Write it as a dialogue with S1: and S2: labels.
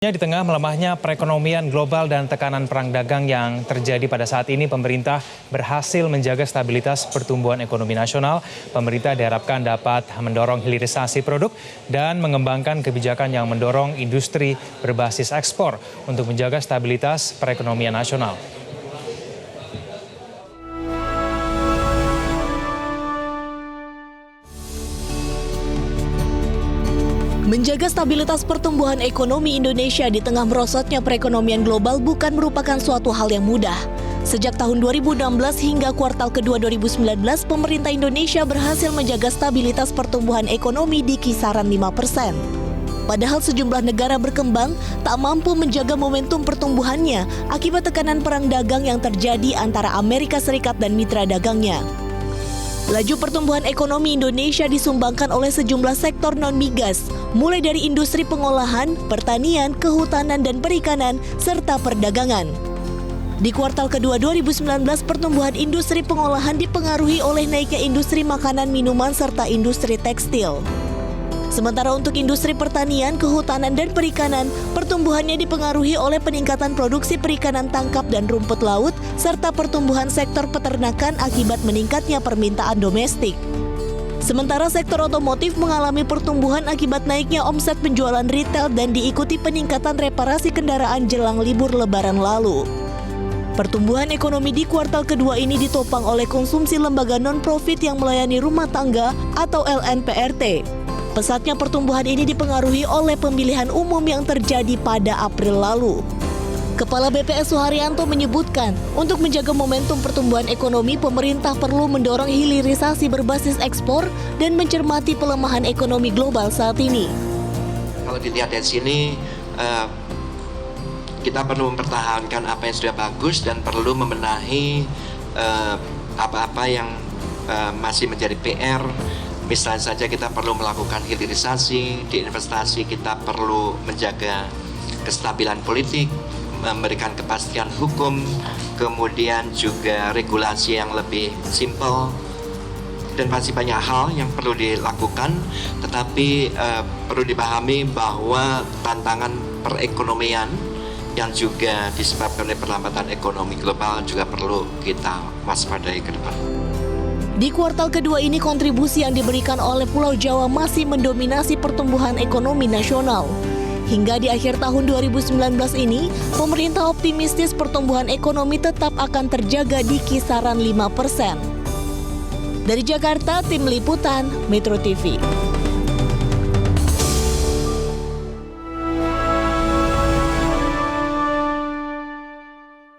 S1: Di tengah melemahnya perekonomian global dan tekanan perang dagang yang terjadi pada saat ini, pemerintah berhasil menjaga stabilitas pertumbuhan ekonomi nasional. Pemerintah diharapkan dapat mendorong hilirisasi produk dan mengembangkan kebijakan yang mendorong industri berbasis ekspor untuk menjaga stabilitas perekonomian nasional.
S2: Menjaga stabilitas pertumbuhan ekonomi Indonesia di tengah merosotnya perekonomian global bukan merupakan suatu hal yang mudah. Sejak tahun 2016 hingga kuartal kedua 2019, pemerintah Indonesia berhasil menjaga stabilitas pertumbuhan ekonomi di kisaran 5%. Padahal sejumlah negara berkembang tak mampu menjaga momentum pertumbuhannya akibat tekanan perang dagang yang terjadi antara Amerika Serikat dan mitra dagangnya. Laju pertumbuhan ekonomi Indonesia disumbangkan oleh sejumlah sektor non-migas, mulai dari industri pengolahan, pertanian, kehutanan, dan perikanan, serta perdagangan. Di kuartal kedua 2019, pertumbuhan industri pengolahan dipengaruhi oleh naiknya industri makanan, minuman, serta industri tekstil. Sementara untuk industri pertanian, kehutanan, dan perikanan, pertumbuhannya dipengaruhi oleh peningkatan produksi perikanan tangkap dan rumput laut, serta pertumbuhan sektor peternakan akibat meningkatnya permintaan domestik. Sementara sektor otomotif mengalami pertumbuhan akibat naiknya omset penjualan retail dan diikuti peningkatan reparasi kendaraan jelang libur Lebaran lalu. Pertumbuhan ekonomi di kuartal kedua ini ditopang oleh konsumsi lembaga non-profit yang melayani rumah tangga atau LNPRT. Pesatnya pertumbuhan ini dipengaruhi oleh pemilihan umum yang terjadi pada April lalu. Kepala BPS Suharyanto menyebutkan, untuk menjaga momentum pertumbuhan ekonomi, pemerintah perlu mendorong hilirisasi berbasis ekspor dan mencermati pelemahan ekonomi global saat ini.
S3: Kalau dilihat dari sini, kita perlu mempertahankan apa yang sudah bagus dan perlu membenahi apa-apa yang masih menjadi PR. Misalnya saja kita perlu melakukan hilirisasi, di investasi kita perlu menjaga kestabilan politik, memberikan kepastian hukum, kemudian juga regulasi yang lebih simpel, dan masih banyak hal yang perlu dilakukan, tetapi perlu dipahami bahwa tantangan perekonomian yang juga disebabkan oleh perlambatan ekonomi global juga perlu kita waspadai ke depan.
S2: Di kuartal kedua ini, kontribusi yang diberikan oleh Pulau Jawa masih mendominasi pertumbuhan ekonomi nasional. Hingga di akhir tahun 2019 ini, pemerintah optimistis pertumbuhan ekonomi tetap akan terjaga di kisaran 5%. Dari Jakarta, Tim Liputan, Metro TV.